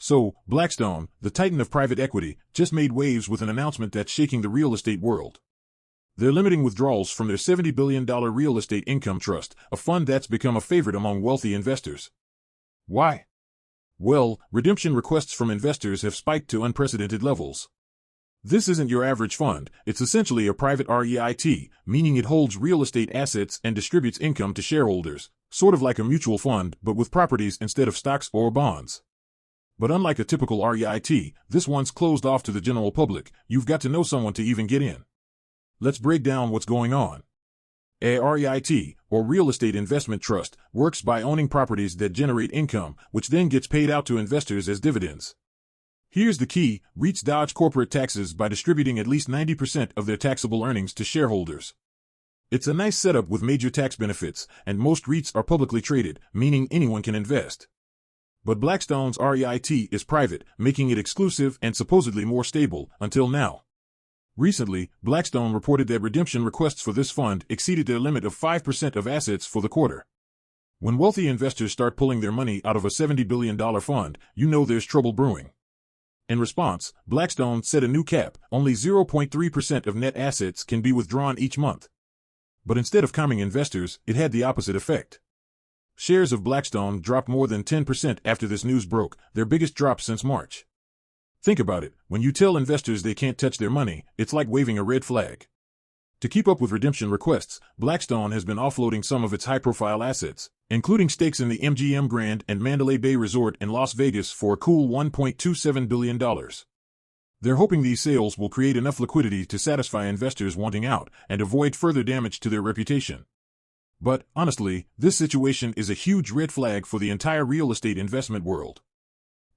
So, Blackstone, the titan of private equity, just made waves with an announcement that's shaking the real estate world. They're limiting withdrawals from their $70 billion real estate income trust, a fund that's become a favorite among wealthy investors. Why? Well, redemption requests from investors have spiked to unprecedented levels. This isn't your average fund, it's essentially a private REIT, meaning it holds real estate assets and distributes income to shareholders, sort of like a mutual fund, but with properties instead of stocks or bonds. But unlike a typical REIT, this one's closed off to the general public. You've got to know someone to even get in. Let's break down what's going on. A REIT, or Real Estate Investment Trust, works by owning properties that generate income, which then gets paid out to investors as dividends. Here's the key: REITs dodge corporate taxes by distributing at least 90% of their taxable earnings to shareholders. It's a nice setup with major tax benefits, and most REITs are publicly traded, meaning anyone can invest. But Blackstone's REIT is private, making it exclusive and supposedly more stable, until now. Recently, Blackstone reported that redemption requests for this fund exceeded their limit of 5% of assets for the quarter. When wealthy investors start pulling their money out of a $70 billion fund, you know there's trouble brewing. In response, Blackstone set a new cap: only 0.3% of net assets can be withdrawn each month. But instead of calming investors, it had the opposite effect. Shares of Blackstone dropped more than 10% after this news broke, their biggest drop since March. Think about it: when you tell investors they can't touch their money, it's like waving a red flag. To keep up with redemption requests, Blackstone has been offloading some of its high-profile assets, including stakes in the MGM Grand and Mandalay Bay Resort in Las Vegas for a cool $1.27 billion. They're hoping these sales will create enough liquidity to satisfy investors wanting out and avoid further damage to their reputation. But, honestly, this situation is a huge red flag for the entire real estate investment world.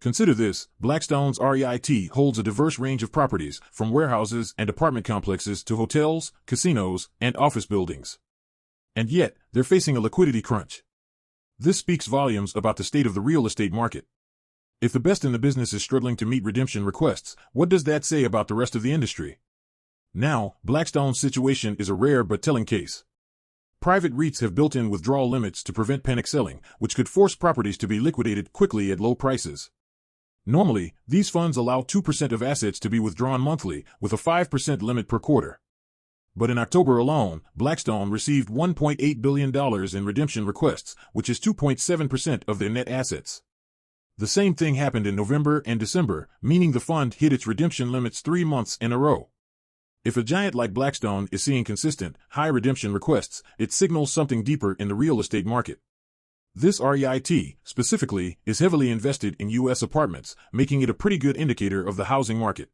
Consider this: Blackstone's REIT holds a diverse range of properties, from warehouses and apartment complexes to hotels, casinos, and office buildings. And yet, they're facing a liquidity crunch. This speaks volumes about the state of the real estate market. If the best in the business is struggling to meet redemption requests, what does that say about the rest of the industry? Now, Blackstone's situation is a rare but telling case. Private REITs have built-in withdrawal limits to prevent panic selling, which could force properties to be liquidated quickly at low prices. Normally, these funds allow 2% of assets to be withdrawn monthly, with a 5% limit per quarter. But in October alone, Blackstone received $1.8 billion in redemption requests, which is 2.7% of their net assets. The same thing happened in November and December, meaning the fund hit its redemption limits 3 months in a row. If a giant like Blackstone is seeing consistent, high redemption requests, it signals something deeper in the real estate market. This REIT, specifically, is heavily invested in U.S. apartments, making it a pretty good indicator of the housing market.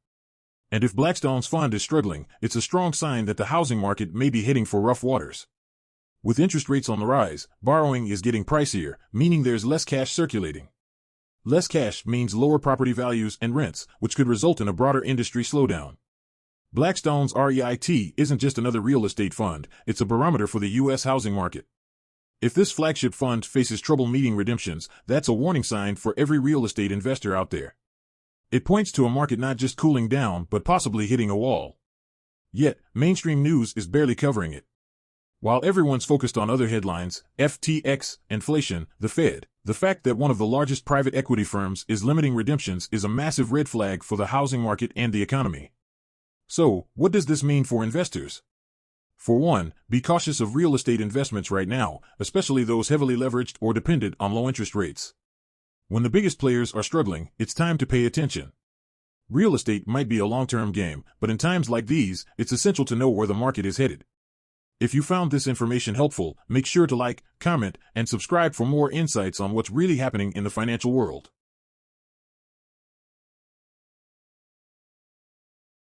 And if Blackstone's fund is struggling, it's a strong sign that the housing market may be heading for rough waters. With interest rates on the rise, borrowing is getting pricier, meaning there's less cash circulating. Less cash means lower property values and rents, which could result in a broader industry slowdown. Blackstone's REIT isn't just another real estate fund, it's a barometer for the U.S. housing market. If this flagship fund faces trouble meeting redemptions, that's a warning sign for every real estate investor out there. It points to a market not just cooling down, but possibly hitting a wall. Yet, mainstream news is barely covering it. While everyone's focused on other headlines, FTX, inflation, the Fed, the fact that one of the largest private equity firms is limiting redemptions is a massive red flag for the housing market and the economy. So, what does this mean for investors? For one, be cautious of real estate investments right now, especially those heavily leveraged or dependent on low interest rates. When the biggest players are struggling, it's time to pay attention. Real estate might be a long-term game, but in times like these, it's essential to know where the market is headed. If you found this information helpful, make sure to like, comment, and subscribe for more insights on what's really happening in the financial world.